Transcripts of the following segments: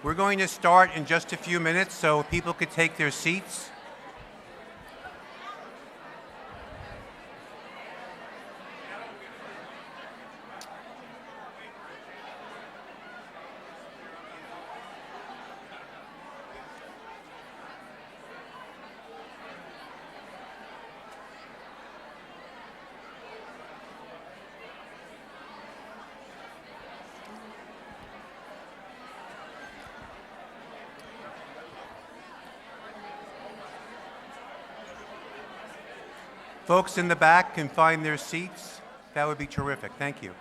We're going to start in just a few minutes, so people could take their seats. Folks in the back can find their seats. That would be terrific. Thank you.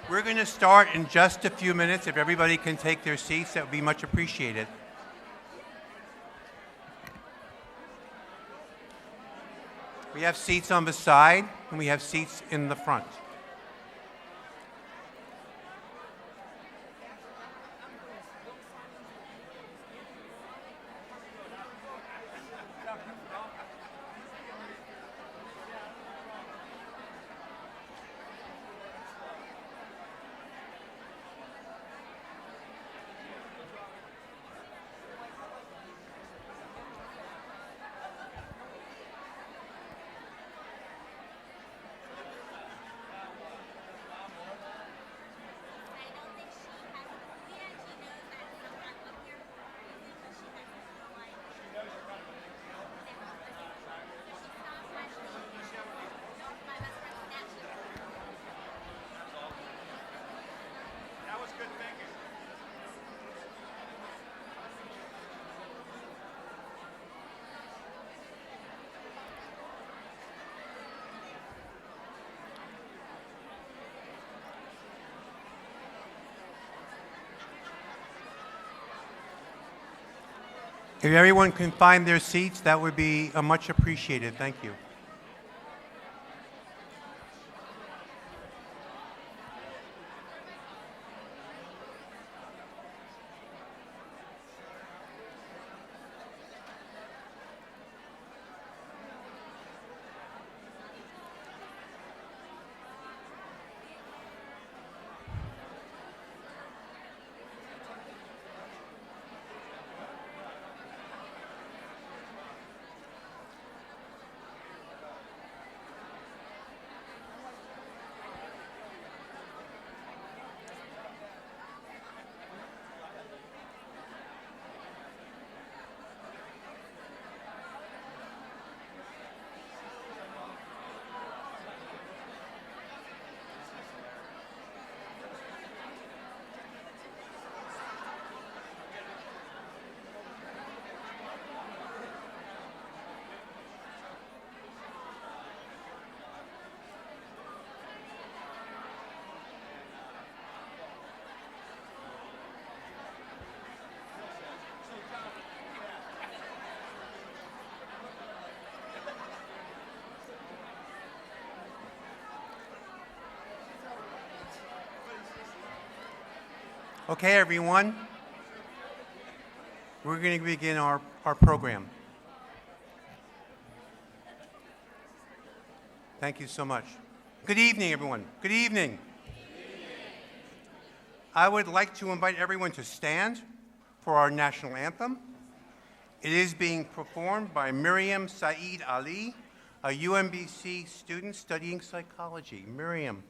We're going to start in just a few minutes. If everybody can take their seats, that would be much appreciated. We have seats on the side, and we have seats in the front. If everyone can find their seats, that would be much appreciated. Thank you. Okay, everyone, we're going to begin our program. Thank you so much. Good evening, everyone. Good evening. I would like to invite everyone to stand for our national anthem. It is being performed by Miriam Saeed Ali, a UMBC student studying psychology. Miriam.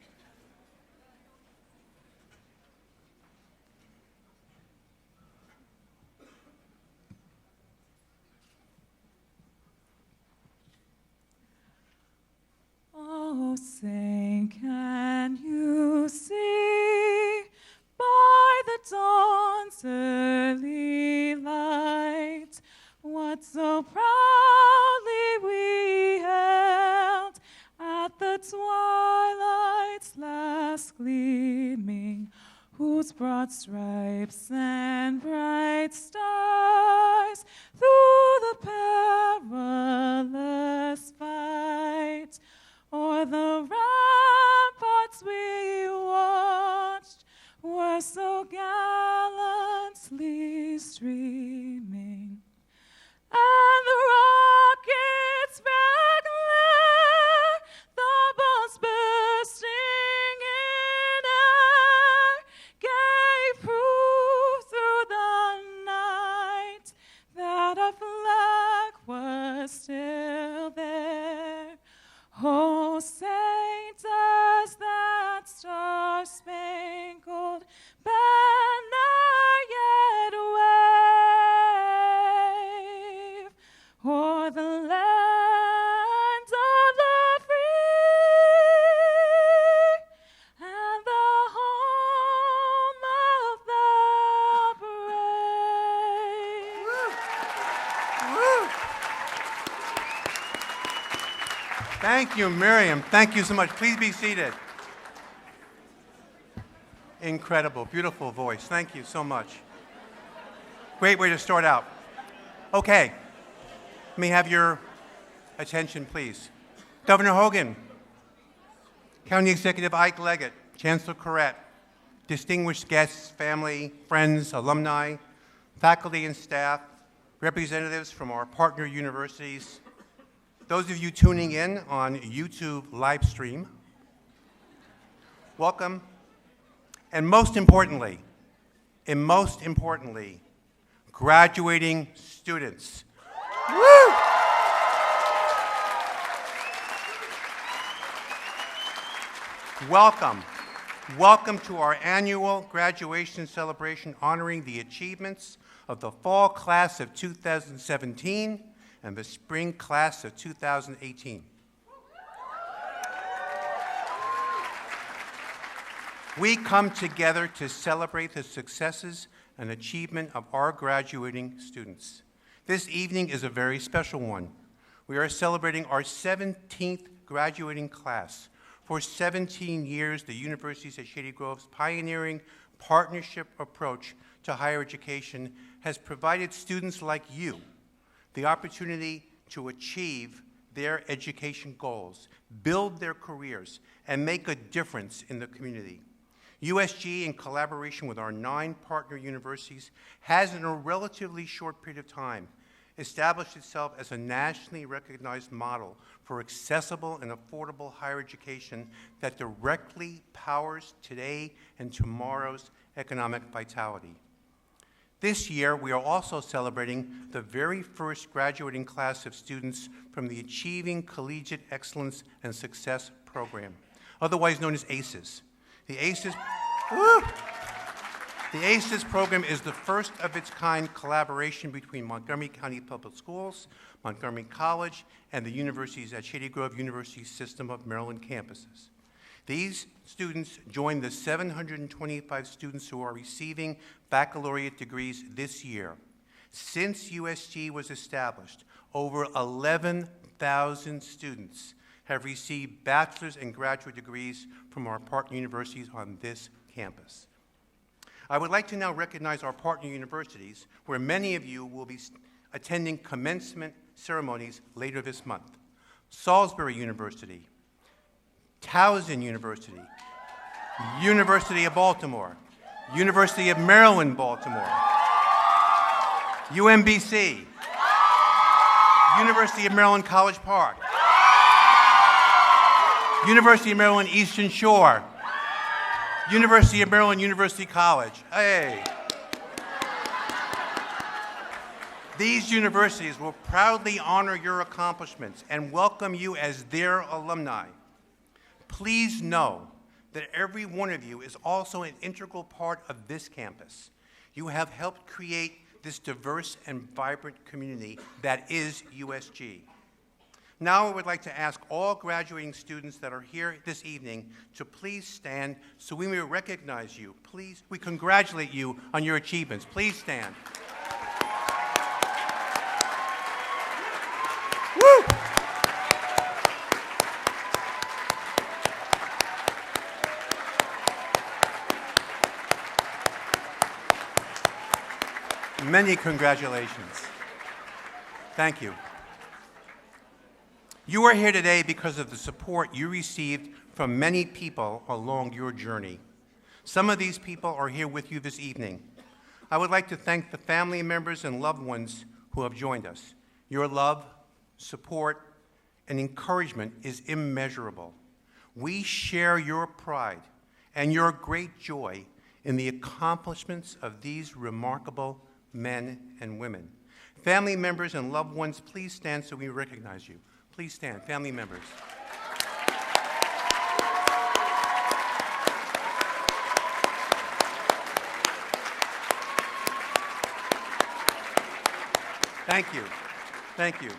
gleaming, whose broad stripes and bright stars through the perilous fight o'er the ramparts we watched were so gallantly streaming, and the rocket's red glare, the bombs bursting in air, gave proof through the night that our flag was still there. Oh, say does that star-spangled banner yet wave o'er the land of the free and the home of the brave. Thank you, Miriam. Thank you so much. Please be seated. Incredible, beautiful voice. Thank you so much. Great way to start out. Okay, let me have your attention, please. Governor Hogan, County Executive Ike Leget, Chancellor Caret, distinguished guests, family, friends, alumni, faculty and staff, representatives from our partner universities, those of you tuning in on YouTube live stream, welcome. And most importantly, graduating students. Woo! Welcome. Welcome to our annual graduation celebration honoring the achievements of the fall class of 2017 and the spring class of 2018. We come together to celebrate the successes and achievement of our graduating students. This evening is a very special one. We are celebrating our 17th graduating class. For 17 years, the universities at Shady Grove's pioneering partnership approach to higher education has provided students like you the opportunity to achieve their education goals, build their careers, and make a difference in the community. USG, in collaboration with our 9 partner universities, has in a relatively short period of time established itself as a nationally recognized model for accessible and affordable higher education that directly powers today and tomorrow's economic vitality. This year, we are also celebrating the very first graduating class of students from the Achieving Collegiate Excellence and Success Program, otherwise known as ACES. The ACES program is the first of its kind collaboration between Montgomery County Public Schools, Montgomery College, and the universities at Shady Grove University System of Maryland campuses. These students join the 725 students who are receiving baccalaureate degrees this year. Since USG was established, over 11,000 students have received bachelor's and graduate degrees from our partner universities on this campus. I would like to now recognize our partner universities, where many of you will be attending commencement ceremonies later this month. Salisbury University, Towson University, University of Baltimore, University of Maryland, Baltimore, UMBC, University of Maryland College Park, University of Maryland Eastern Shore, University of Maryland University College. Hey. These universities will proudly honor your accomplishments and welcome you as their alumni. Please know that every one of you is also an integral part of this campus. You have helped create this diverse and vibrant community that is USG. Now I would like to ask all graduating students that are here this evening to please stand so we may recognize you. Please, we congratulate you on your achievements. Please stand. Woo! Many congratulations. Thank you. You are here today because of the support you received from many people along your journey. Some of these people are here with you this evening. I would like to thank the family members and loved ones who have joined us. Your love, support, and encouragement is immeasurable. We share your pride and your great joy in the accomplishments of these remarkable men and women. Family members and loved ones, please stand so we recognize you. Please stand, family members. Thank you. Thank you.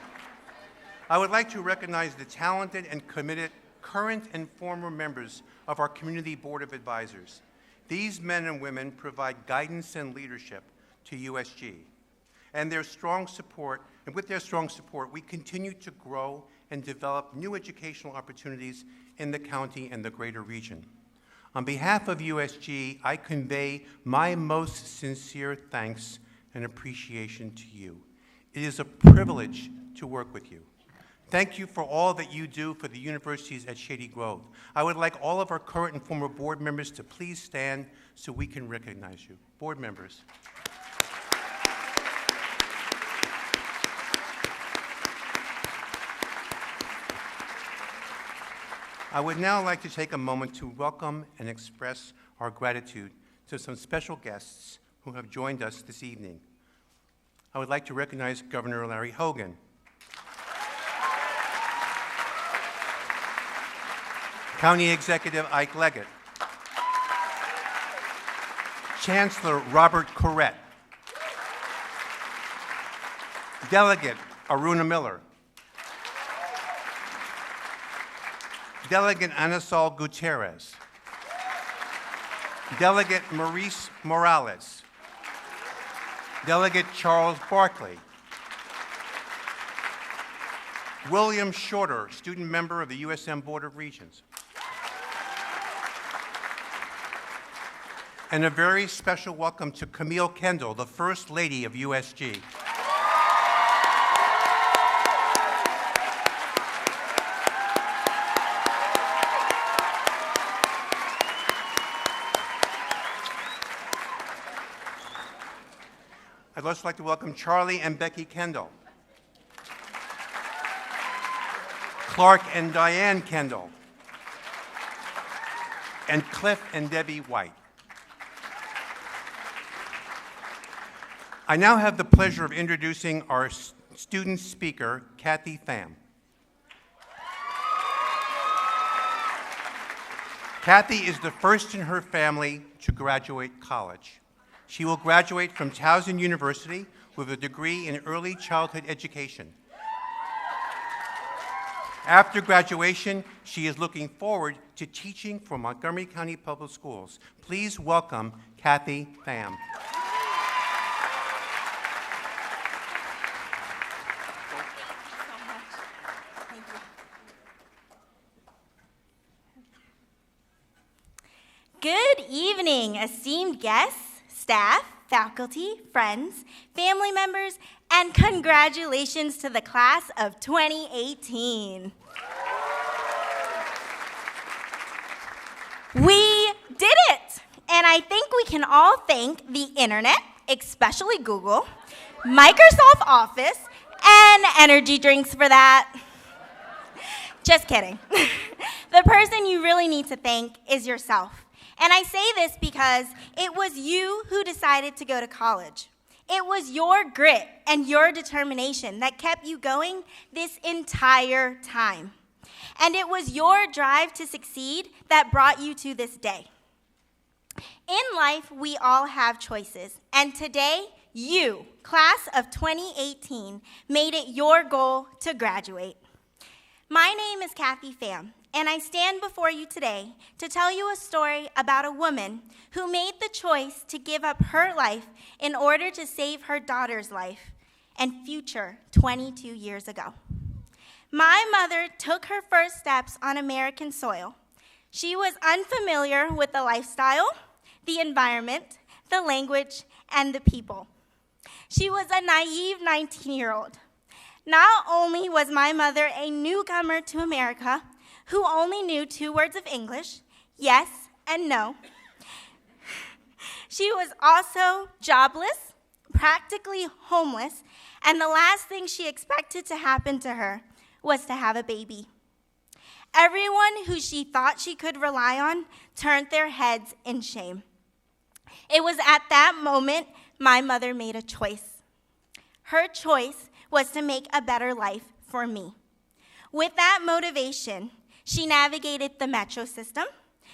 I would like to recognize the talented and committed current and former members of our Community Board of Advisors. These men and women provide guidance and leadership to USG. And with their strong support, we continue to grow and develop new educational opportunities in the county and the greater region. On behalf of USG, I convey my most sincere thanks and appreciation to you. It is a privilege to work with you. Thank you for all that you do for the universities at Shady Grove. I would like all of our current and former board members to please stand so we can recognize you. Board members. I would now like to take a moment to welcome and express our gratitude to some special guests who have joined us this evening. I would like to recognize Governor Larry Hogan, County Executive Ike Leget, Chancellor Robert Caret, Delegate Aruna Miller, Delegate Anasol Gutierrez, Delegate Maurice Morales, Delegate Charles Barkley, William Shorter, student member of the USM Board of Regents, and a very special welcome to Camille Kendall, the First Lady of USG. I'd also like to welcome Charlie and Becky Kendall, Clark and Diane Kendall, and Cliff and Debbie White. I now have the pleasure of introducing our student speaker, Kathy Pham. Kathy is the first in her family to graduate college. She will graduate from Towson University with a degree in early childhood education. After graduation, she is looking forward to teaching for Montgomery County Public Schools. Please welcome Kathy Pham. Good evening, esteemed guests, staff, faculty, friends, family members, and congratulations to the class of 2018. We did it! And I think we can all thank the internet, especially Google, Microsoft Office, and energy drinks for that. Just kidding. The person you really need to thank is yourself. And I say this because it was you who decided to go to college. It was your grit and your determination that kept you going this entire time. And it was your drive to succeed that brought you to this day. In life, we all have choices. And today, you, class of 2018, made it your goal to graduate. My name is Kathy Pham. And I stand before you today to tell you a story about a woman who made the choice to give up her life in order to save her daughter's life and future 22 years ago. My mother took her first steps on American soil. She was unfamiliar with the lifestyle, the environment, the language, and the people. She was a naive 19-year-old. Not only was my mother a newcomer to America who only knew 2 words of English, yes and no, she was also jobless, practically homeless, and the last thing she expected to happen to her was to have a baby. Everyone who she thought she could rely on turned their heads in shame. It was at that moment my mother made a choice. Her choice was to make a better life for me. With that motivation, she navigated the metro system.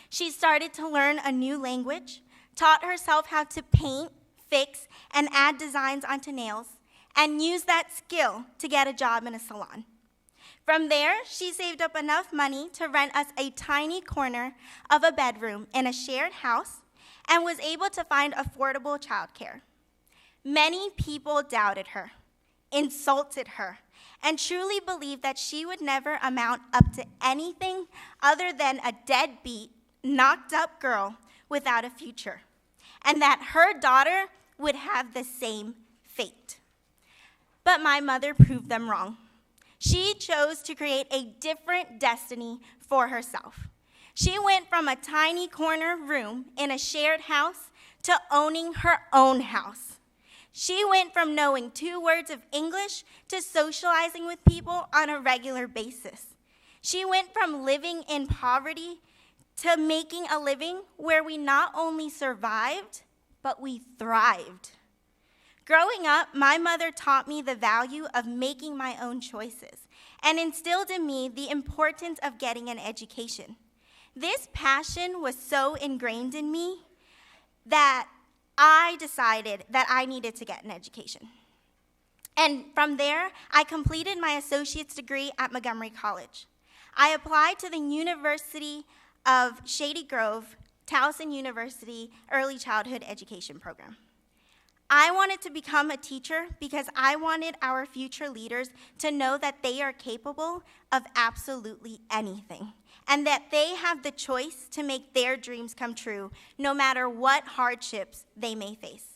She started to learn a new language, taught herself how to paint, fix, and add designs onto nails, and used that skill to get a job in a salon. From there, she saved up enough money to rent us a tiny corner of a bedroom in a shared house and was able to find affordable childcare. Many people doubted her, insulted her, and truly believed that she would never amount up to anything other than a deadbeat, knocked-up girl without a future, and that her daughter would have the same fate. But my mother proved them wrong. She chose to create a different destiny for herself. She went from a tiny corner room in a shared house to owning her own house. She went from knowing 2 words of English to socializing with people on a regular basis. She went from living in poverty to making a living where we not only survived, but we thrived. Growing up, my mother taught me the value of making my own choices and instilled in me the importance of getting an education. This passion was so ingrained in me that I decided that I needed to get an education. And from there, I completed my associate's degree at Montgomery College. I applied to the University of Shady Grove, Towson University Early Childhood Education Program. I wanted to become a teacher because I wanted our future leaders to know that they are capable of absolutely anything and that they have the choice to make their dreams come true no matter what hardships they may face.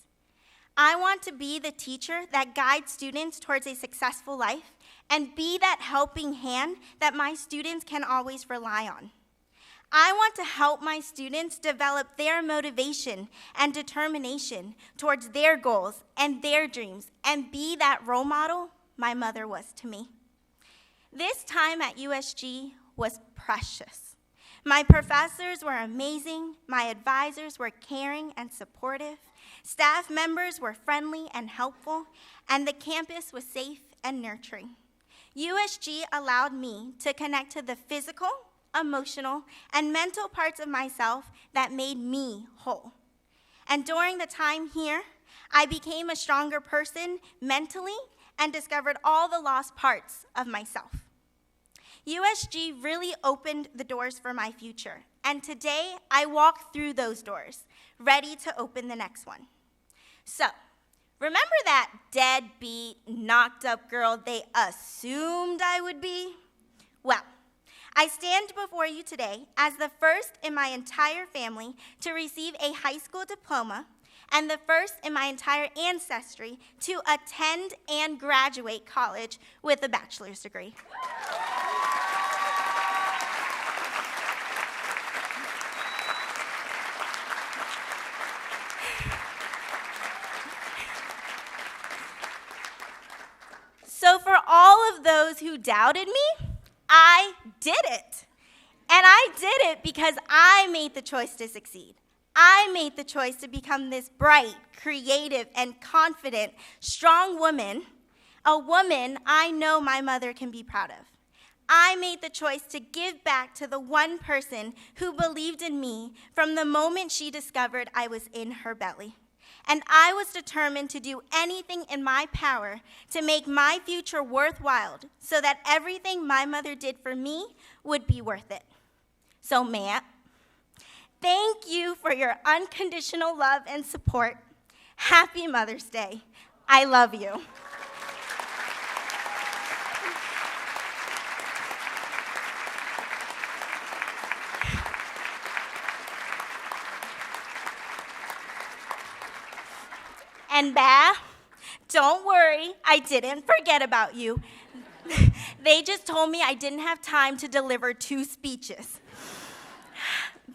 I want to be the teacher that guides students towards a successful life and be that helping hand that my students can always rely on. I want to help my students develop their motivation and determination towards their goals and their dreams and be that role model my mother was to me. This time at USG was precious. My professors were amazing, my advisors were caring and supportive, staff members were friendly and helpful, and the campus was safe and nurturing. USG allowed me to connect to the physical, emotional, and mental parts of myself that made me whole. And during the time here, I became a stronger person mentally and discovered all the lost parts of myself. USG really opened the doors for my future, and today I walk through those doors, ready to open the next one. So, remember that deadbeat, knocked-up girl they assumed I would be? Well, I stand before you today as the first in my entire family to receive a high school diploma and the first in my entire ancestry to attend and graduate college with a bachelor's degree. So for all of those who doubted me, I did it. And I did it because I made the choice to succeed. I made the choice to become this bright, creative, and confident, strong woman, a woman I know my mother can be proud of. I made the choice to give back to the one person who believed in me from the moment she discovered I was in her belly. And I was determined to do anything in my power to make my future worthwhile so that everything my mother did for me would be worth it. So, ma'am, thank you for your unconditional love and support. Happy Mother's Day. I love you. And Don't worry, I didn't forget about you. They just told me I didn't have time to deliver 2 speeches.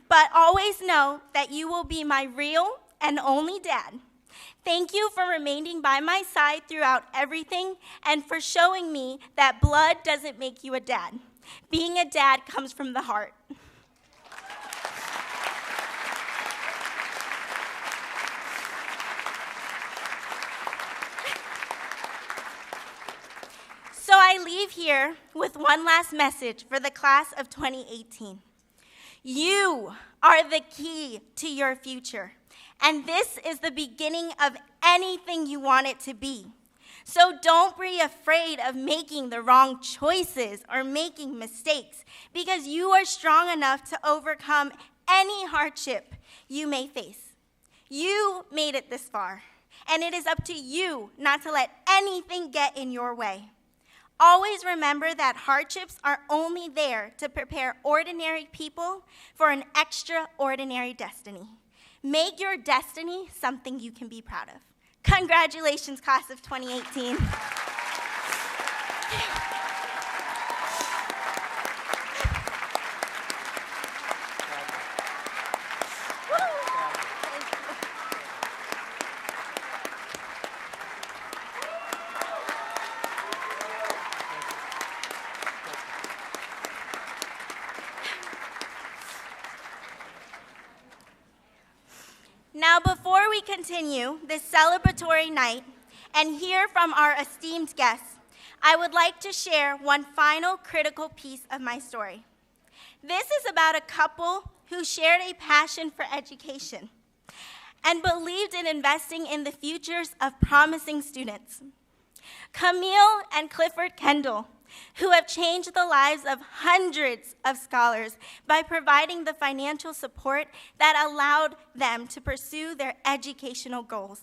But always know that you will be my real and only dad. Thank you for remaining by my side throughout everything and for showing me that blood doesn't make you a dad. Being a dad comes from the heart. So I leave here with one last message for the class of 2018. You are the key to your future, and this is the beginning of anything you want it to be. So don't be afraid of making the wrong choices or making mistakes, because you are strong enough to overcome any hardship you may face. You made it this far, and it is up to you not to let anything get in your way. Always remember that hardships are only there to prepare ordinary people for an extraordinary destiny. Make your destiny something you can be proud of. Congratulations, class of 2018. Now, before we continue this celebratory night and hear from our esteemed guests, I would like to share one final critical piece of my story. This is about a couple who shared a passion for education and believed in investing in the futures of promising students. Camille and Clifford Kendall, who have changed the lives of hundreds of scholars by providing the financial support that allowed them to pursue their educational goals.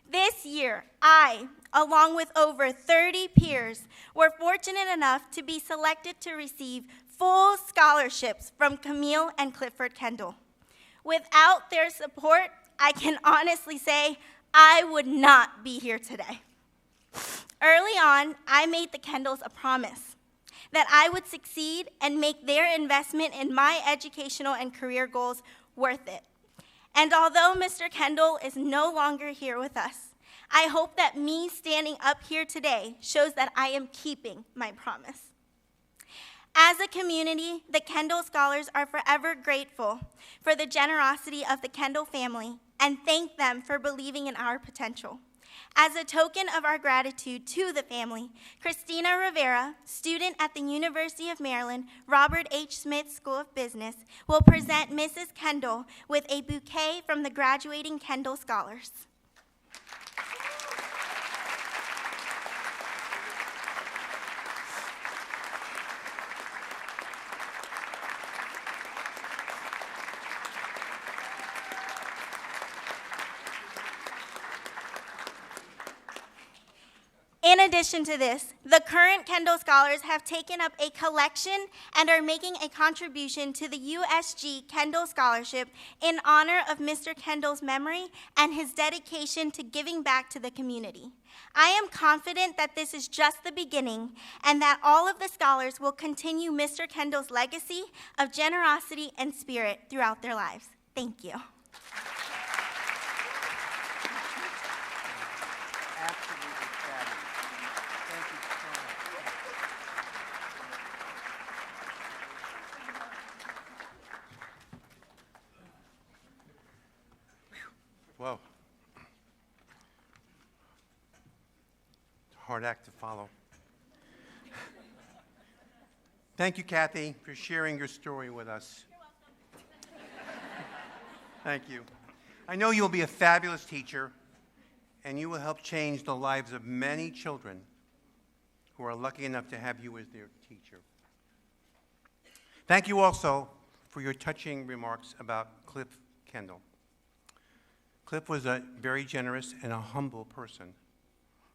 This year, I, along with over 30 peers, were fortunate enough to be selected to receive full scholarships from Camille and Clifford Kendall. Without their support, I can honestly say I would not be here today. Early on, I made the Kendalls a promise that I would succeed and make their investment in my educational and career goals worth it. And although Mr. Kendall is no longer here with us, I hope that me standing up here today shows that I am keeping my promise. As a community, the Kendall Scholars are forever grateful for the generosity of the Kendall family and thank them for believing in our potential. As a token of our gratitude to the family, Christina Rivera, student at the University of Maryland, Robert H. Smith School of Business, will present Mrs. Kendall with a bouquet from the graduating Kendall Scholars. In addition to this, the current Kendall Scholars have taken up a collection and are making a contribution to the USG Kendall Scholarship in honor of Mr. Kendall's memory and his dedication to giving back to the community. I am confident that this is just the beginning and that all of the scholars will continue Mr. Kendall's legacy of generosity and spirit throughout their lives. Thank you. Whoa. Hard act to follow. Thank you, Kathy, for sharing your story with us. You're welcome. Thank you. I know you'll be a fabulous teacher, and you will help change the lives of many children who are lucky enough to have you as their teacher. Thank you also for your touching remarks about Cliff Kendall. Cliff was a very generous and a humble person.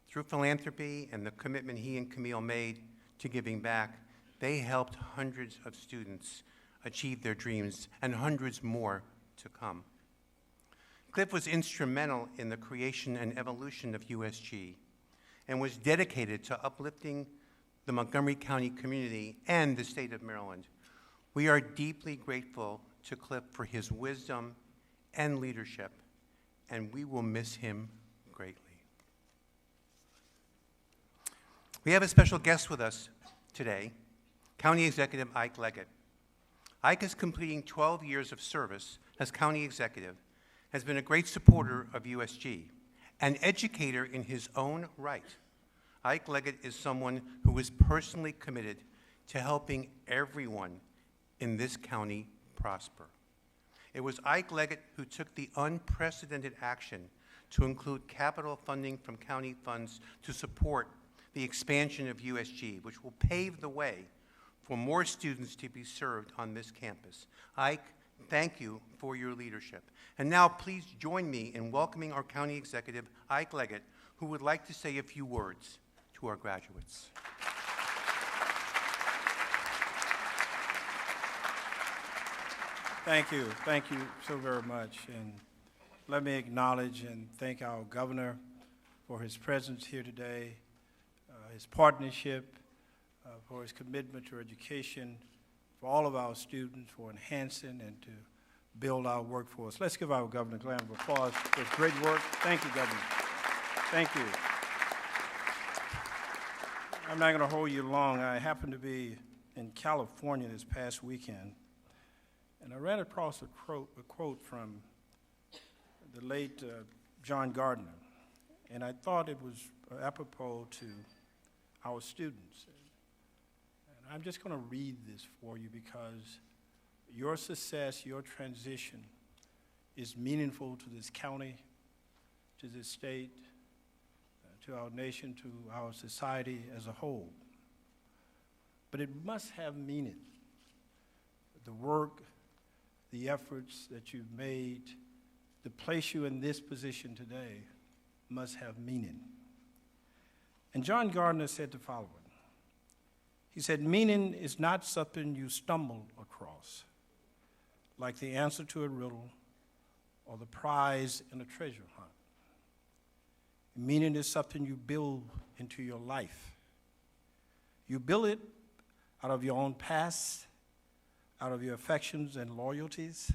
Through philanthropy and the commitment he and Camille made to giving back, they helped hundreds of students achieve their dreams and hundreds more to come. Cliff was instrumental in the creation and evolution of USG. and was dedicated to uplifting the Montgomery County community and the state of Maryland. We are deeply grateful to Cliff for his wisdom and leadership, and we will miss him greatly. We have a special guest with us today, County Executive Ike Leget. Ike is completing 12 years of service as County Executive, has been a great supporter of USG, an educator in his own right. Ike Leget is someone who is personally committed to helping everyone in this county prosper. It was Ike Leget who took the unprecedented action to include capital funding from county funds to support the expansion of USG, which will pave the way for more students to be served on this campus. Ike, thank you for your leadership. And now please join me in welcoming our County Executive, Ike Leget, who would like to say a few words to our graduates. Thank you so very much. And let me acknowledge and thank our governor for his presence here today, his partnership, for his commitment to education, for all of our students, for enhancing and to build our workforce. Let's give our governor a round of applause for his great work. Thank you, Governor. Thank you. I'm not going to hold you long. I happened to be in California this past weekend, and I ran across a quote from the late John Gardner, and I thought it was apropos to our students. And I'm just going to read this for you because your success, your transition is meaningful to this county, to this state, to our nation, to our society as a whole. But it must have meaning. The work, the efforts that you've made to place you in this position today must have meaning. And John Gardner said the following. He said, "Meaning is not something you stumble across, like the answer to a riddle or the prize in a treasure hunt. Meaning is something you build into your life. You build it out of your own past, out of your affections and loyalties,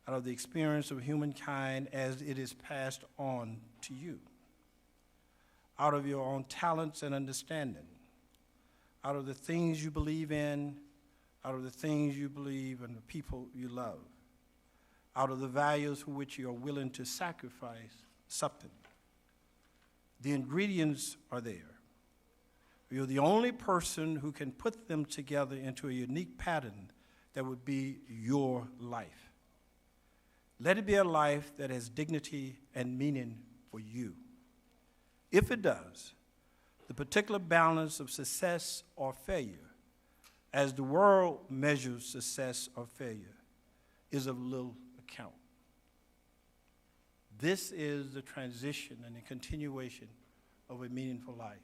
out of the experience of humankind as it is passed on to you, out of your own talents and understanding, out of the things you believe in, out of the things you believe and the people you love, out of the values for which you are willing to sacrifice something. The ingredients are there. You're the only person who can put them together into a unique pattern that would be your life. Let it be a life that has dignity and meaning for you. If it does, the particular balance of success or failure, as the world measures success or failure, is of little account. This is the transition and the continuation of a meaningful life.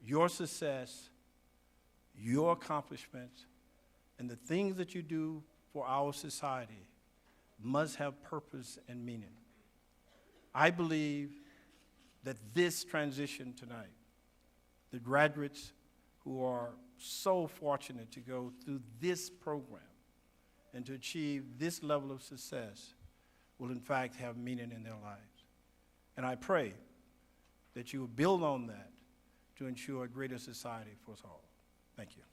Your success, your accomplishments, and the things that you do for our society must have purpose and meaning. I believe that this transition tonight, the graduates who are so fortunate to go through this program and to achieve this level of success, will in fact have meaning in their lives. And I pray that you will build on that to ensure a greater society for us all. Thank you.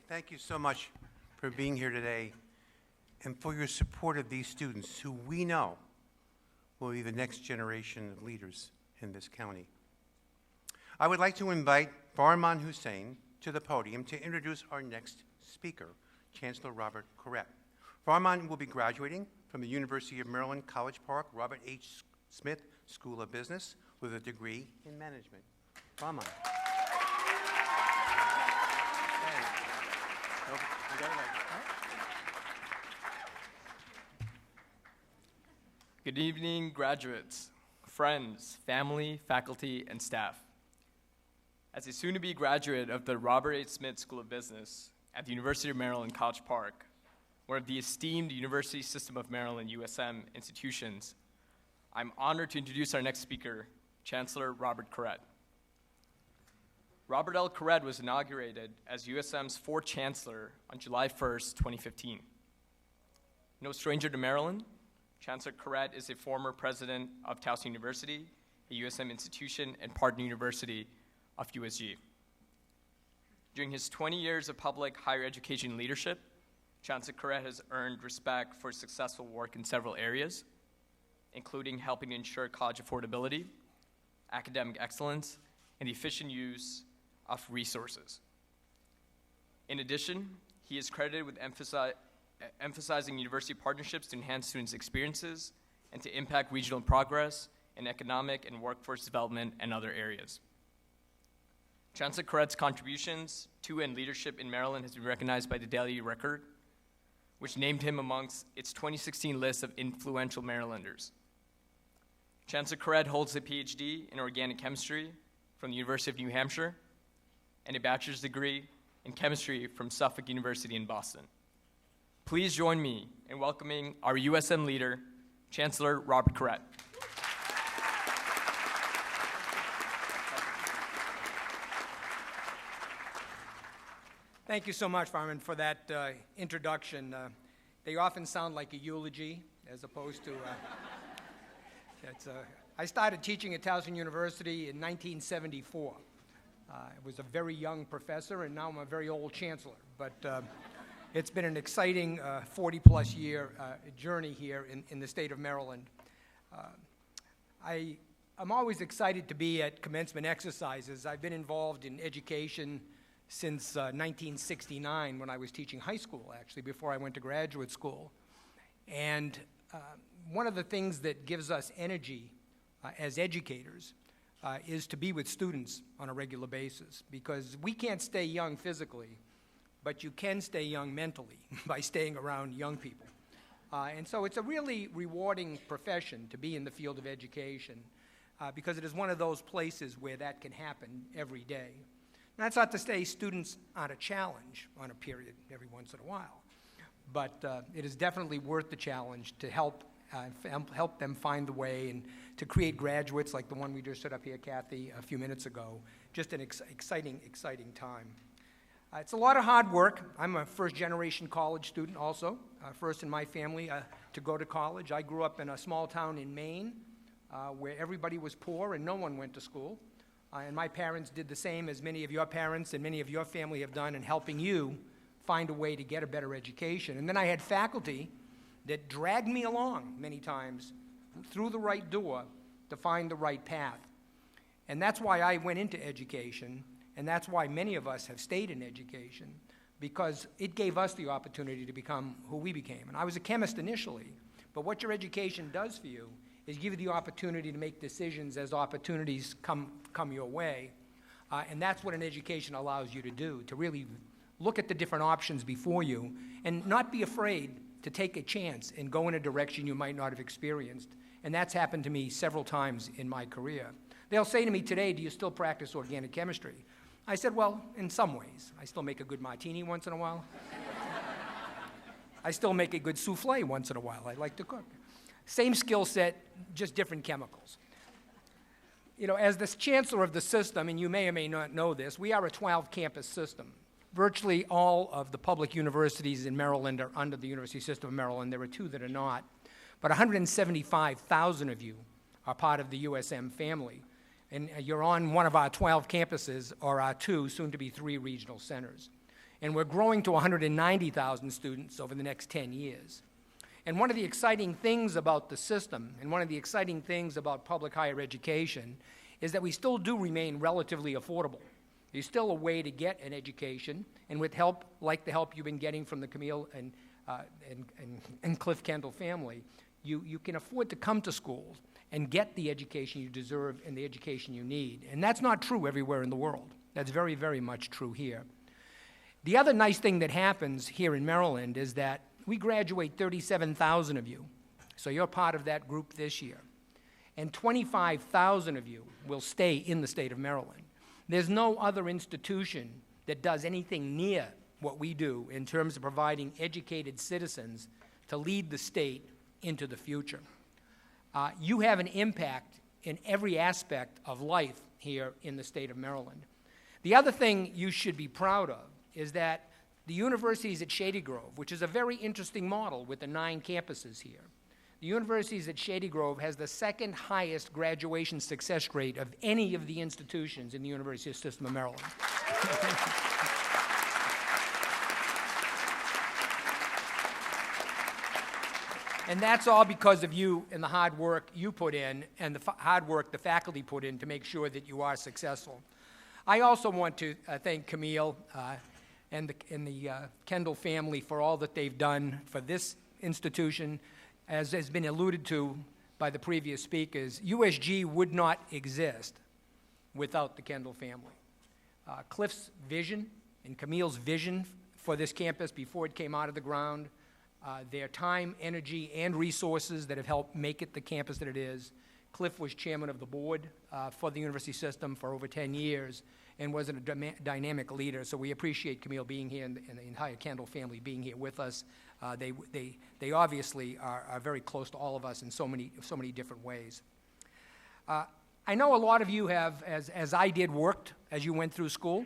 Thank you so much for being here today and for your support of these students who we know will be the next generation of leaders in this county. I would like to invite Farman Hussein to the podium to introduce our next speaker, Chancellor Robert Caret. Farman will be graduating from the University of Maryland, College Park, Robert H. Smith School of Business with a degree in management. Farman. Good evening, graduates, friends, family, faculty, and staff. As a soon-to-be graduate of the Robert H. Smith School of Business, at the University of Maryland, College Park, one of the esteemed University System of Maryland, USM, institutions, I'm honored to introduce our next speaker, Chancellor Robert Caret. Robert L. Caret was inaugurated as USM's fourth Chancellor on July 1st, 2015. No stranger to Maryland, Chancellor Caret is a former president of Towson University, a USM institution and partner university of USG. During his 20 years of public higher education leadership, Chancellor Caret has earned respect for successful work in several areas, including helping to ensure college affordability, academic excellence, and the efficient use of resources. In addition, he is credited with emphasizing university partnerships to enhance students' experiences and to impact regional progress in economic and workforce development and other areas. Chancellor Caret's contributions to and leadership in Maryland has been recognized by the Daily Record, which named him amongst its 2016 list of influential Marylanders. Chancellor Caret holds a PhD in organic chemistry from the University of New Hampshire and a bachelor's degree in chemistry from Suffolk University in Boston. Please join me in welcoming our USM leader, Chancellor Robert Caret. Thank you so much, Farman, for that introduction. They often sound like a eulogy as opposed to... I started teaching at Towson University in 1974. I was a very young professor, and now I'm a very old chancellor. But it's been an exciting 40-plus year journey here in the state of Maryland. I'm always excited to be at commencement exercises. I've been involved in education since 1969 when I was teaching high school, actually, before I went to graduate school. And one of the things that gives us energy as educators is to be with students on a regular basis, because we can't stay young physically, but you can stay young mentally by staying around young people. And so it's a really rewarding profession to be in the field of education because it is one of those places where that can happen every day. And that's not to say students aren't a challenge on a period every once in a while, but it is definitely worth the challenge to help them find the way and to create graduates like the one we just stood up here, Kathy, a few minutes ago. Just an exciting time. It's a lot of hard work. I'm a first-generation college student also, first in my family to go to college. I grew up in a small town in Maine where everybody was poor and no one went to school. And my parents did the same as many of your parents and many of your family have done in helping you find a way to get a better education. And then I had faculty that dragged me along many times through the right door to find the right path. And that's why I went into education, and that's why many of us have stayed in education, because it gave us the opportunity to become who we became. And I was a chemist initially, but what your education does for you is give you the opportunity to make decisions as opportunities come your way. And that's what an education allows you to do, to really look at the different options before you and not be afraid to take a chance and go in a direction you might not have experienced. And that's happened to me several times in my career. They'll say to me today, do you still practice organic chemistry? I said, well, in some ways. I still make a good martini once in a while. I still make a good souffle once in a while. I like to cook. Same skill set, just different chemicals. You know, as the chancellor of the system, and you may or may not know this, we are a 12-campus system. Virtually all of the public universities in Maryland are under the University System of Maryland. There are two that are not. But 175,000 of you are part of the USM family. And you're on one of our 12 campuses, or our two, soon to be 3 regional centers. And we're growing to 190,000 students over the next 10 years. And one of the exciting things about the system, and one of the exciting things about public higher education, is that we still do remain relatively affordable. There's still a way to get an education, and with help like the help you've been getting from the Camille and Cliff Kendall family, you can afford to come to schools and get the education you deserve and the education you need. And that's not true everywhere in the world. That's very, very much true here. The other nice thing that happens here in Maryland is that we graduate 37,000 of you, so you're part of that group this year. And 25,000 of you will stay in the state of Maryland. There's no other institution that does anything near what we do in terms of providing educated citizens to lead the state into the future. You have an impact in every aspect of life here in the state of Maryland. The other thing you should be proud of is that the universities at Shady Grove, which is a very interesting model with the 9 campuses here, the universities at Shady Grove has the second highest graduation success rate of any of the institutions in the university system of Maryland. And that's all because of you and the hard work you put in and the hard work the faculty put in to make sure that you are successful. I also want to thank Camille and the Kendall family for all that they've done for this institution. As has been alluded to by the previous speakers, USG would not exist without the Kendall family. Cliff's vision and Camille's vision for this campus before it came out of the ground, their time, energy, and resources that have helped make it the campus that it is. Cliff was chairman of the board for the university system for over 10 years and was a dynamic leader, so we appreciate Camille being here and the entire Kendall family being here with us. They obviously are very close to all of us in so many different ways. I know a lot of you have, as I did, worked as you went through school.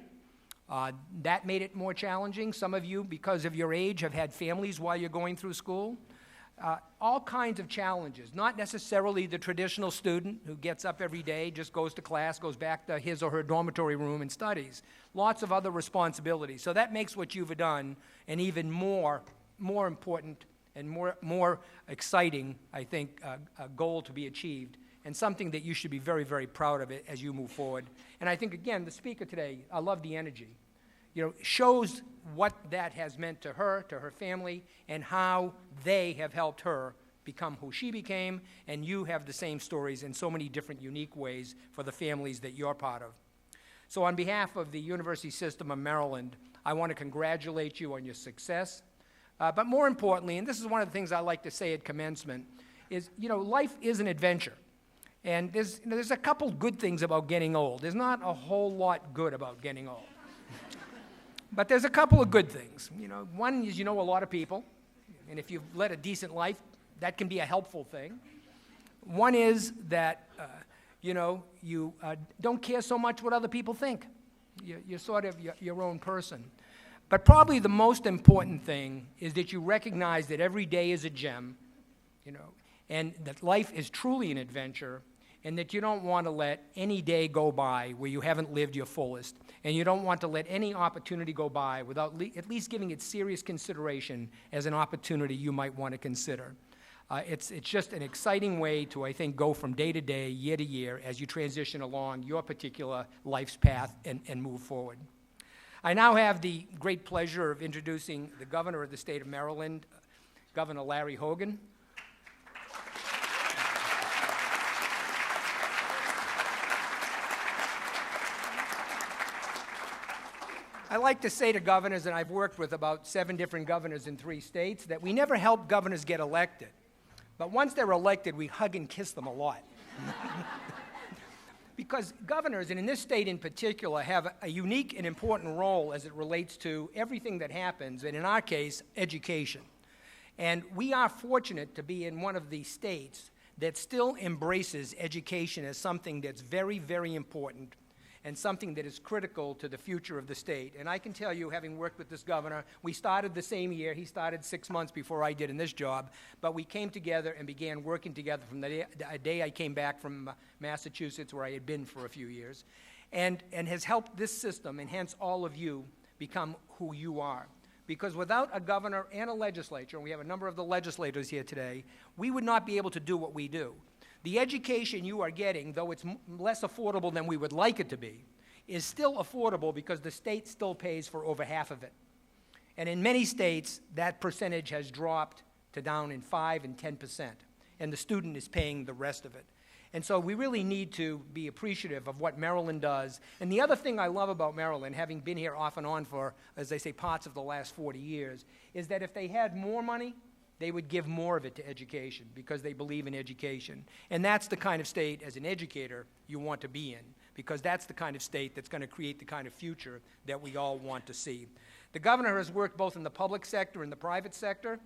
That made it more challenging. Some of you, because of your age, have had families while you're going through school. All kinds of challenges, not necessarily the traditional student who gets up every day, just goes to class, goes back to his or her dormitory room and studies. Lots of other responsibilities. So that makes what you've done an even more important and more exciting, I think, a goal to be achieved, and something that you should be very, very proud of it as you move forward. And I think, again, the speaker today, I love the energy, shows what that has meant to her family, and how they have helped her become who she became, and you have the same stories in so many different unique ways for the families that you're part of. So on behalf of the University System of Maryland, I want to congratulate you on your success. But more importantly, and this is one of the things I like to say at commencement, is, life is an adventure. And there's a couple good things about getting old. There's not a whole lot good about getting old. But there's a couple of good things. One is you know a lot of people, and if you've led a decent life, that can be a helpful thing. One is that, you don't care so much what other people think. You're sort of your own person. But probably the most important thing is that you recognize that every day is a gem, and that life is truly an adventure, and that you don't want to let any day go by where you haven't lived your fullest, and you don't want to let any opportunity go by without at least giving it serious consideration as an opportunity you might want to consider. It's just an exciting way to, I think, go from day to day, year to year, as you transition along your particular life's path and move forward. I now have the great pleasure of introducing the governor of the state of Maryland, Governor Larry Hogan. I like to say to governors, and I've worked with about 7 different governors in 3 states, that we never help governors get elected. But once they're elected, we hug and kiss them a lot. Because governors, and in this state in particular, have a unique and important role as it relates to everything that happens, and in our case, education. And we are fortunate to be in one of the states that still embraces education as something that's very, very important and something that is critical to the future of the state. And I can tell you, having worked with this governor, we started the same year. He started 6 months before I did in this job, but we came together and began working together from the day I came back from Massachusetts, where I had been for a few years, and has helped this system, and hence all of you, become who you are. Because without a governor and a legislature, and we have a number of the legislators here today, we would not be able to do what we do. The education you are getting, though it's less affordable than we would like it to be, is still affordable because the state still pays for over half of it. And in many states, that percentage has dropped to down in 5 and 10%, and the student is paying the rest of it. And so we really need to be appreciative of what Maryland does. And the other thing I love about Maryland, having been here off and on for, as they say, parts of the last 40 years, is that if they had more money, they would give more of it to education because they believe in education. And that's the kind of state, as an educator, you want to be in. because that's the kind of state that's going to create the kind of future that we all want to see. The governor has worked both in the public sector and the private sector.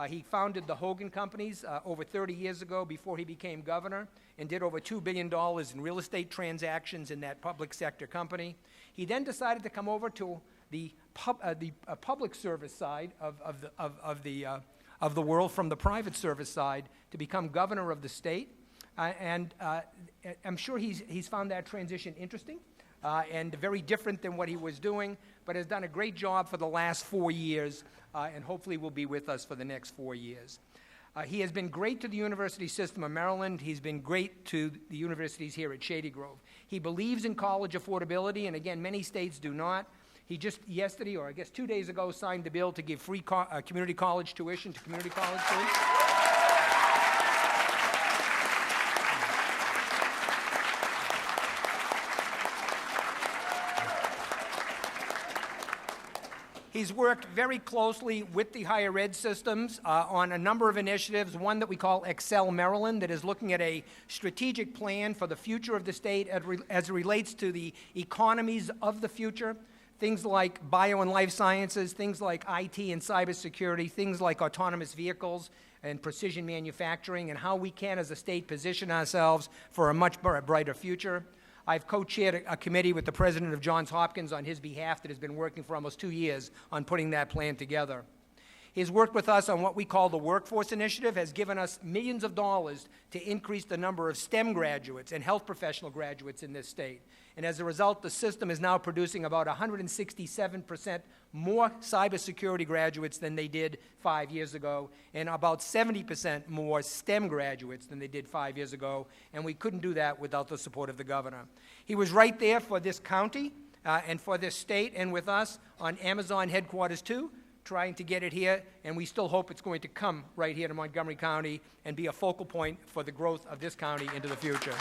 He founded the Hogan companies over 30 years ago before he became governor and did over $2 billion in real estate transactions in that public sector company. He then decided to come over to the public service side of the world from the private service side to become governor of the state. And I'm sure he's found that transition interesting and very different than what he was doing, but has done a great job for the last 4 years and hopefully will be with us for the next 4 years. He has been great to the university system of Maryland. He's been great to the universities here at Shady Grove. He believes in college affordability, and again, many states do not. He just yesterday, or I guess 2 days ago, signed the bill to give free community college tuition to community college students. He's worked very closely with the higher ed systems on a number of initiatives, one that we call Excel Maryland, that is looking at a strategic plan for the future of the state as it relates to the economies of the future, things like bio and life sciences, things like IT and cybersecurity, things like autonomous vehicles and precision manufacturing, and how we can as a state position ourselves for a much brighter future. I've co-chaired a committee with the president of Johns Hopkins on his behalf that has been working for almost 2 years on putting that plan together. He's worked with us on what we call the Workforce Initiative, has given us millions of dollars to increase the number of STEM graduates and health professional graduates in this state. And as a result, the system is now producing about 167% more cybersecurity graduates than they did 5 years ago, and about 70% more STEM graduates than they did 5 years ago, and we couldn't do that without the support of the governor. He was right there for this county and for this state and with us on Amazon Headquarters 2, trying to get it here, and we still hope it's going to come right here to Montgomery County and be a focal point for the growth of this county into the future.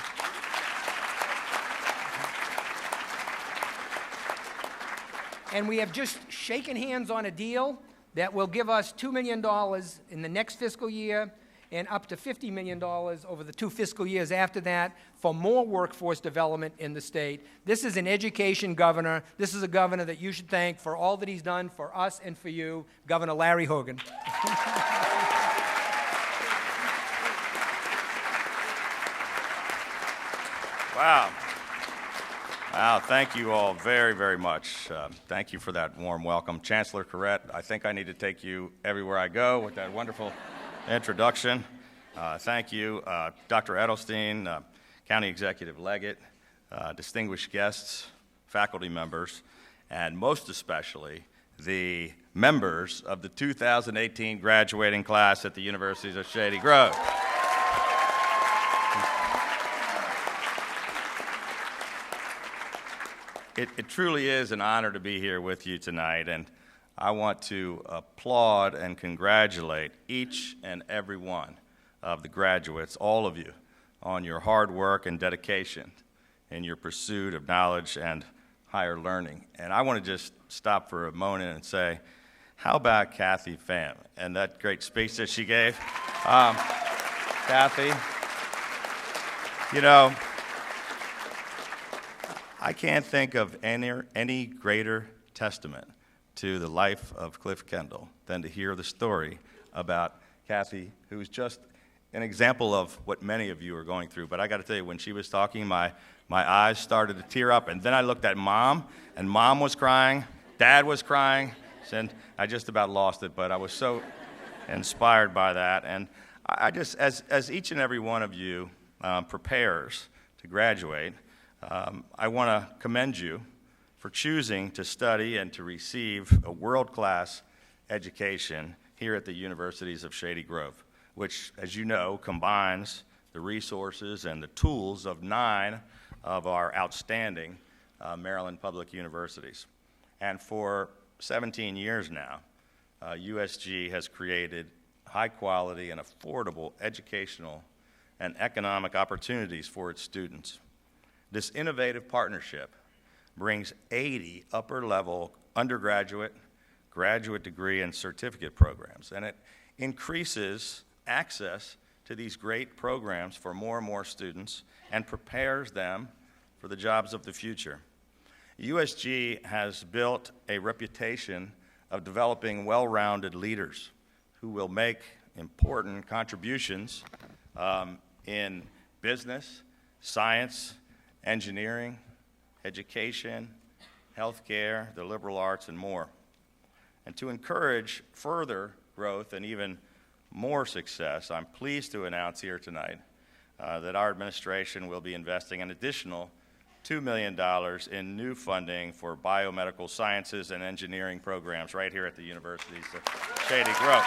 And we have just shaken hands on a deal that will give us $2 million in the next fiscal year and up to $50 million over the 2 fiscal years after that for more workforce development in the state. This is an education governor. This is a governor that you should thank for all that he's done for us and for you, Governor Larry Hogan. Wow. Wow, thank you all very, very much. Thank you for that warm welcome. Chancellor Caret, I think I need to take you everywhere I go with that wonderful introduction. Thank you, Dr. Edelstein, County Executive Leget, distinguished guests, faculty members, and most especially the members of the 2018 graduating class at the Universities of Shady Grove. It truly is an honor to be here with you tonight, and I want to applaud and congratulate each and every one of the graduates, all of you, on your hard work and dedication in your pursuit of knowledge and higher learning. And I want to just stop for a moment and say, how about Kathy Pham and that great speech that she gave? Kathy, you know, I can't think of any greater testament to the life of Cliff Kendall than to hear the story about Kathy, who's just an example of what many of you are going through. But I got to tell you, when she was talking, my eyes started to tear up, and then I looked at Mom, and Mom was crying, Dad was crying, and I just about lost it, but I was so inspired by that. And I just, as each and every one of you prepares to graduate, I want to commend you for choosing to study and to receive a world-class education here at the Universities of Shady Grove, which, as you know, combines the resources and the tools of 9 of our outstanding Maryland public universities. And for 17 years now, USG has created high-quality and affordable educational and economic opportunities for its students. This innovative partnership brings 80 upper-level undergraduate, graduate degree, and certificate programs, and it increases access to these great programs for more and more students and prepares them for the jobs of the future. USG has built a reputation of developing well-rounded leaders who will make important contributions in business, science, engineering, education, healthcare, the liberal arts, and more. And to encourage further growth and even more success, I'm pleased to announce here tonight that our administration will be investing an additional $2 million in new funding for biomedical sciences and engineering programs right here at the universities of Shady Grove.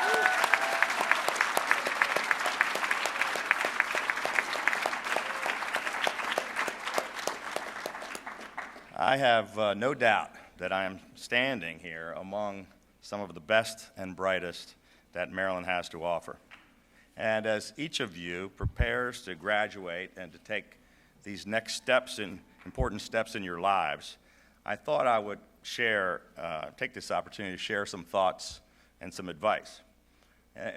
I have no doubt that I am standing here among some of the best and brightest that Maryland has to offer. And as each of you prepares to graduate and to take these next steps, important steps in your lives, I thought I would take this opportunity to share some thoughts and some advice.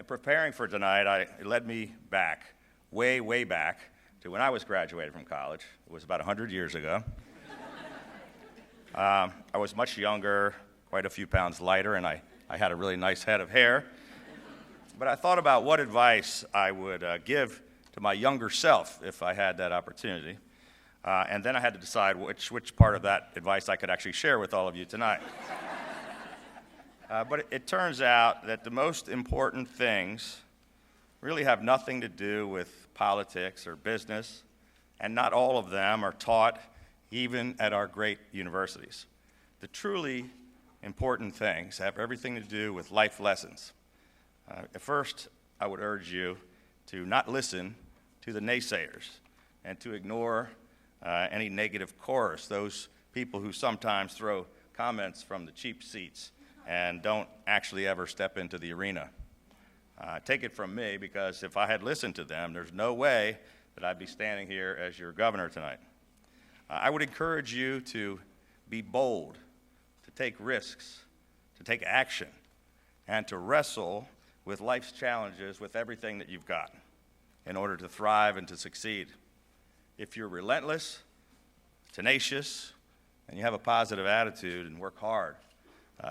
Preparing for tonight, it led me back, way back, to when I was graduating from college. It was about 100 years ago. I was much younger, quite a few pounds lighter, and I had a really nice head of hair. But I thought about what advice I would give to my younger self if I had that opportunity. And then I had to decide which part of that advice I could actually share with all of you tonight. But it turns out that the most important things really have nothing to do with politics or business, and not all of them are taught even at our great universities. The truly important things have everything to do with life lessons. At first, I would urge you to not listen to the naysayers and to ignore any negative chorus, those people who sometimes throw comments from the cheap seats and don't actually ever step into the arena. Take it from me, because if I had listened to them, there's no way that I'd be standing here as your governor tonight. I would encourage you to be bold, to take risks, to take action, and to wrestle with life's challenges with everything that you've got in order to thrive and to succeed. If you're relentless, tenacious, and you have a positive attitude and work hard,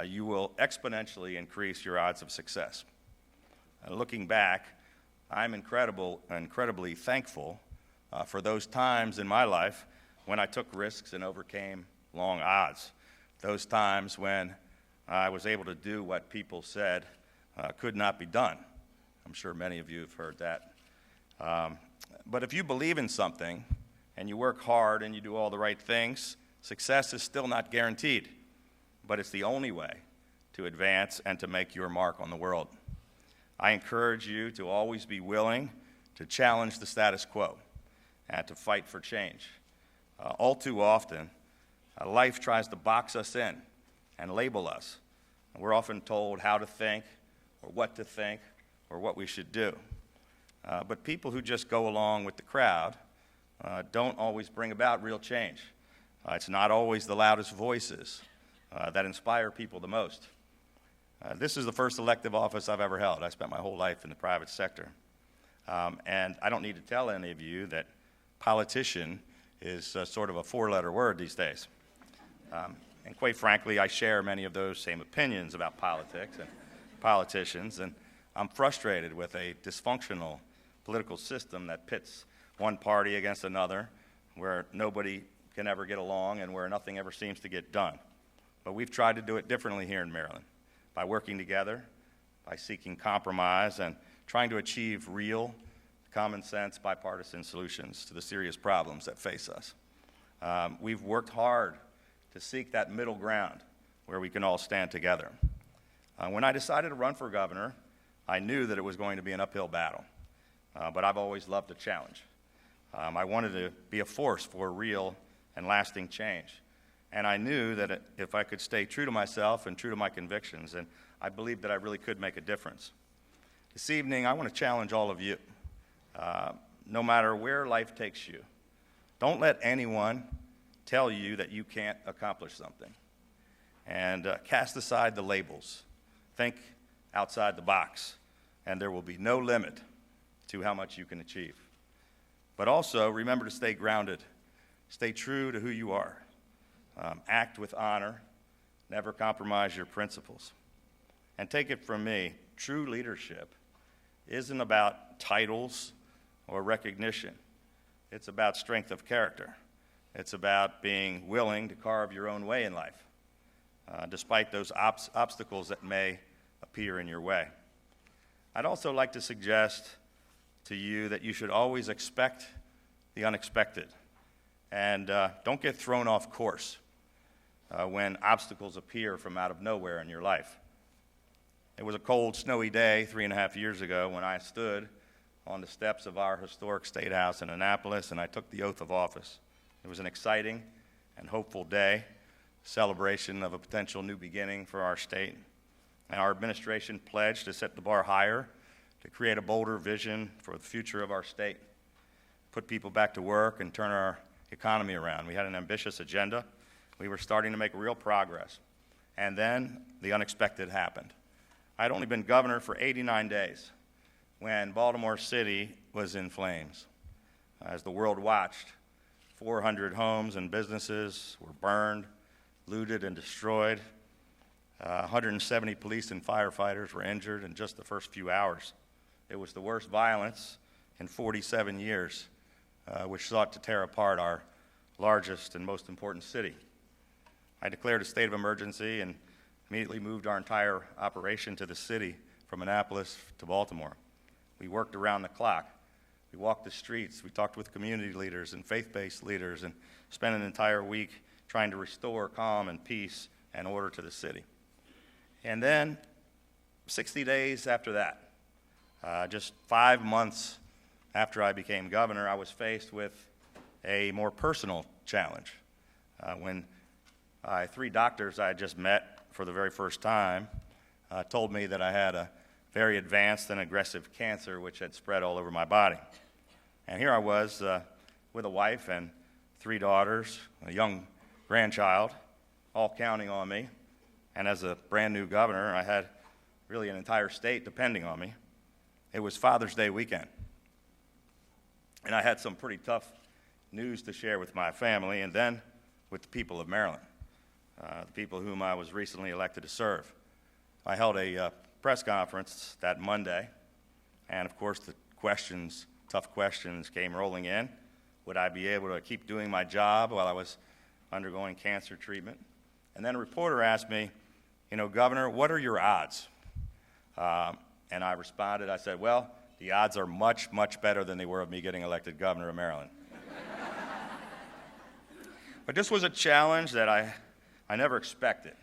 you will exponentially increase your odds of success. Looking back, I'm incredibly thankful for those times in my life when I took risks and overcame long odds. Those times when I was able to do what people said could not be done. I'm sure many of you have heard that. But if you believe in something and you work hard and you do all the right things, success is still not guaranteed, but it's the only way to advance and to make your mark on the world. I encourage you to always be willing to challenge the status quo and to fight for change. All too often, life tries to box us in and label us. We're often told how to think or what to think or what we should do. But people who just go along with the crowd don't always bring about real change. It's not always the loudest voices that inspire people the most. This is the first elective office I've ever held. I spent my whole life in the private sector. And I don't need to tell any of you that politician is sort of a four-letter word these days. And quite frankly, I share many of those same opinions about politics and politicians, and I'm frustrated with a dysfunctional political system that pits one party against another, where nobody can ever get along and where nothing ever seems to get done. But we've tried to do it differently here in Maryland, by working together, by seeking compromise, and trying to achieve real, common sense, bipartisan solutions to the serious problems that face us. We've worked hard to seek that middle ground where we can all stand together. When I decided to run for governor, I knew that it was going to be an uphill battle, but I've always loved a challenge. I wanted to be a force for real and lasting change. And I knew that if I could stay true to myself and true to my convictions, and I believed that I really could make a difference. This evening, I want to challenge all of you. No matter where life takes you, don't let anyone tell you that you can't accomplish something. And cast aside the labels. Think outside the box, and there will be no limit to how much you can achieve. But also, remember to stay grounded. Stay true to who you are. Act with honor. Never compromise your principles. And take it from me, true leadership isn't about titles or recognition. It's about strength of character. It's about being willing to carve your own way in life, despite those obstacles that may appear in your way. I'd also like to suggest to you that you should always expect the unexpected, and don't get thrown off course when obstacles appear from out of nowhere in your life. It was a cold, snowy day 3.5 years ago when I stood on the steps of our historic State House in Annapolis, and I took the oath of office. It was an exciting and hopeful day, celebration of a potential new beginning for our state. And our administration pledged to set the bar higher, to create a bolder vision for the future of our state, put people back to work, and turn our economy around. We had an ambitious agenda. We were starting to make real progress. And then the unexpected happened. I'd only been governor for 89 days when Baltimore City was in flames. As the world watched, 400 homes and businesses were burned, looted, and destroyed. 170 police and firefighters were injured in just the first few hours. It was the worst violence in 47 years, which sought to tear apart our largest and most important city. I declared a state of emergency and immediately moved our entire operation to the city from Annapolis to Baltimore. We worked around the clock. We walked the streets. We talked with community leaders and faith-based leaders and spent an entire week trying to restore calm and peace and order to the city. And then 60 days after that, just 5 months after I became governor, I was faced with a more personal challenge. When 3 doctors I had just met for the very first time told me that I had a very advanced and aggressive cancer which had spread all over my body. And here I was with a wife and 3 daughters, a young grandchild, all counting on me. And as a brand new governor, I had really an entire state depending on me. It was Father's Day weekend. And I had some pretty tough news to share with my family and then with the people of Maryland, the people whom I was recently elected to serve. I held a press conference that Monday, and of course the tough questions came rolling in. Would I be able to keep doing my job while I was undergoing cancer treatment? And then a reporter asked me, Governor, what are your odds? And I responded, I said, well, the odds are much, much better than they were of me getting elected governor of Maryland. But this was a challenge that I never expected.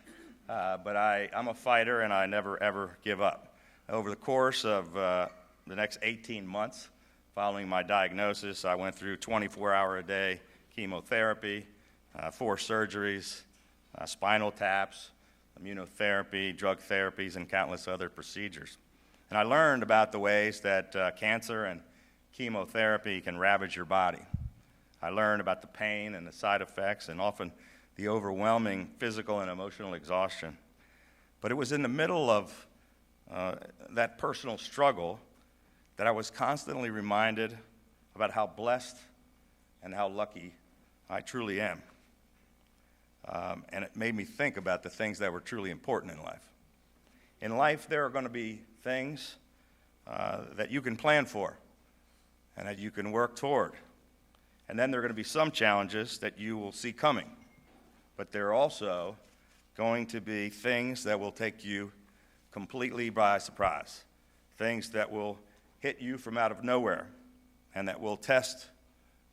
But I'm a fighter, and I never, ever give up. Over the course of the next 18 months following my diagnosis, I went through 24-hour-a-day chemotherapy, 4 surgeries, spinal taps, immunotherapy, drug therapies, and countless other procedures. And I learned about the ways that cancer and chemotherapy can ravage your body. I learned about the pain and the side effects and often the overwhelming physical and emotional exhaustion. But it was in the middle of that personal struggle that I was constantly reminded about how blessed and how lucky I truly am. And it made me think about the things that were truly important in life. In life, there are going to be things that you can plan for and that you can work toward. And then there are going to be some challenges that you will see coming. But there are also going to be things that will take you completely by surprise, things that will hit you from out of nowhere and that will test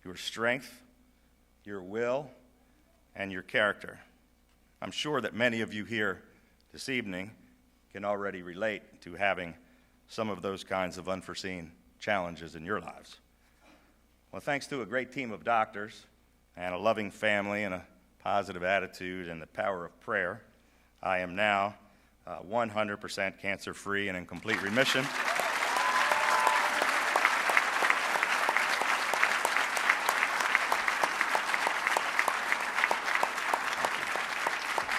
your strength, your will, and your character. I'm sure that many of you here this evening can already relate to having some of those kinds of unforeseen challenges in your lives. Well, thanks to a great team of doctors and a loving family and a positive attitude and the power of prayer, I am now 100% cancer-free and in complete remission.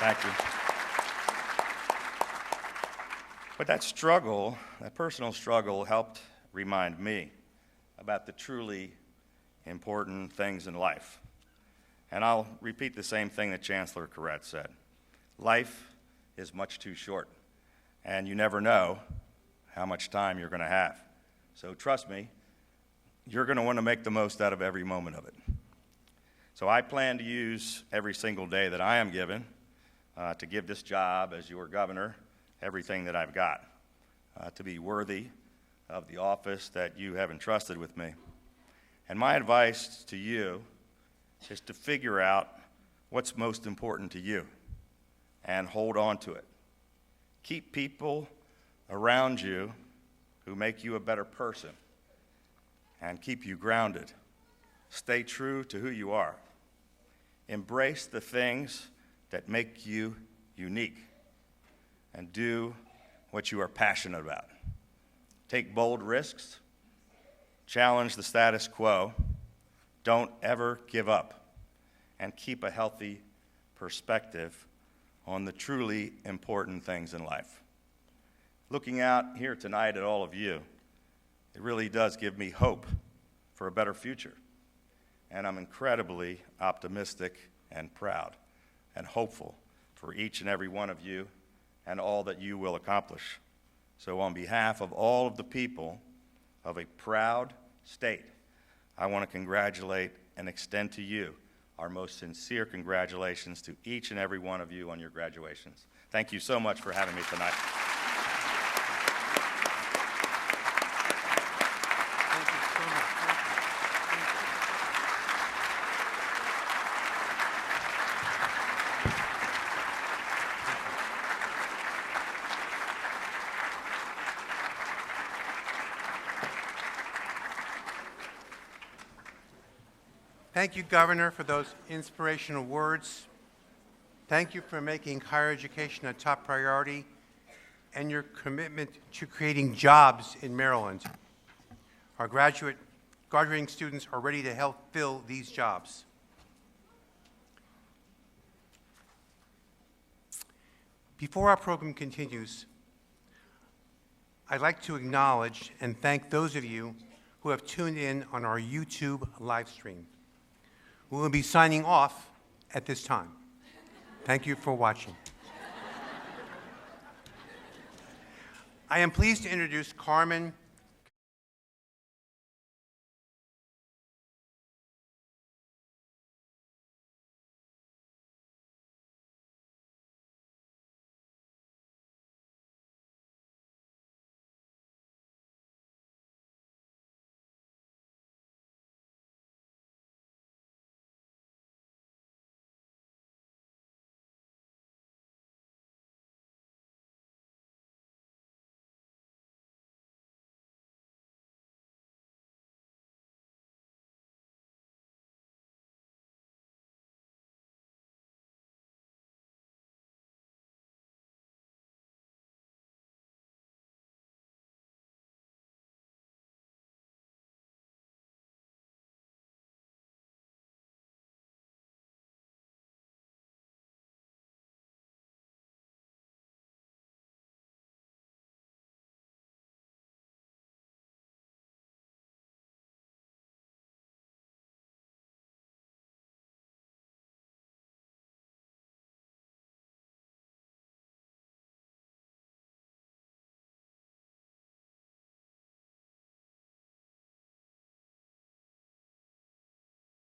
Thank you. But that struggle, that personal struggle, helped remind me about the truly important things in life. And I'll repeat the same thing that Chancellor Caret said. Life is much too short, and you never know how much time you're going to have. So trust me, you're going to want to make the most out of every moment of it. So I plan to use every single day that I am given to give this job as your governor everything that I've got, to be worthy of the office that you have entrusted with me. And my advice to you is to figure out what's most important to you and hold on to it. Keep people around you who make you a better person and keep you grounded. Stay true to who you are. Embrace the things that make you unique and do what you are passionate about. Take bold risks. Challenge the status quo. Don't ever give up, and keep a healthy perspective on the truly important things in life. Looking out here tonight at all of you, it really does give me hope for a better future. And I'm incredibly optimistic and proud and hopeful for each and every one of you and all that you will accomplish. So on behalf of all of the people of a proud state, I want to congratulate and extend to you our most sincere congratulations to each and every one of you on your graduations. Thank you so much for having me tonight. Thank you so much. Thank you, Governor, for those inspirational words. Thank you for making higher education a top priority and your commitment to creating jobs in Maryland. Our graduating students are ready to help fill these jobs. Before our program continues, I'd like to acknowledge and thank those of you who have tuned in on our YouTube live stream. We will be signing off at this time. Thank you for watching. I am pleased to introduce Carmen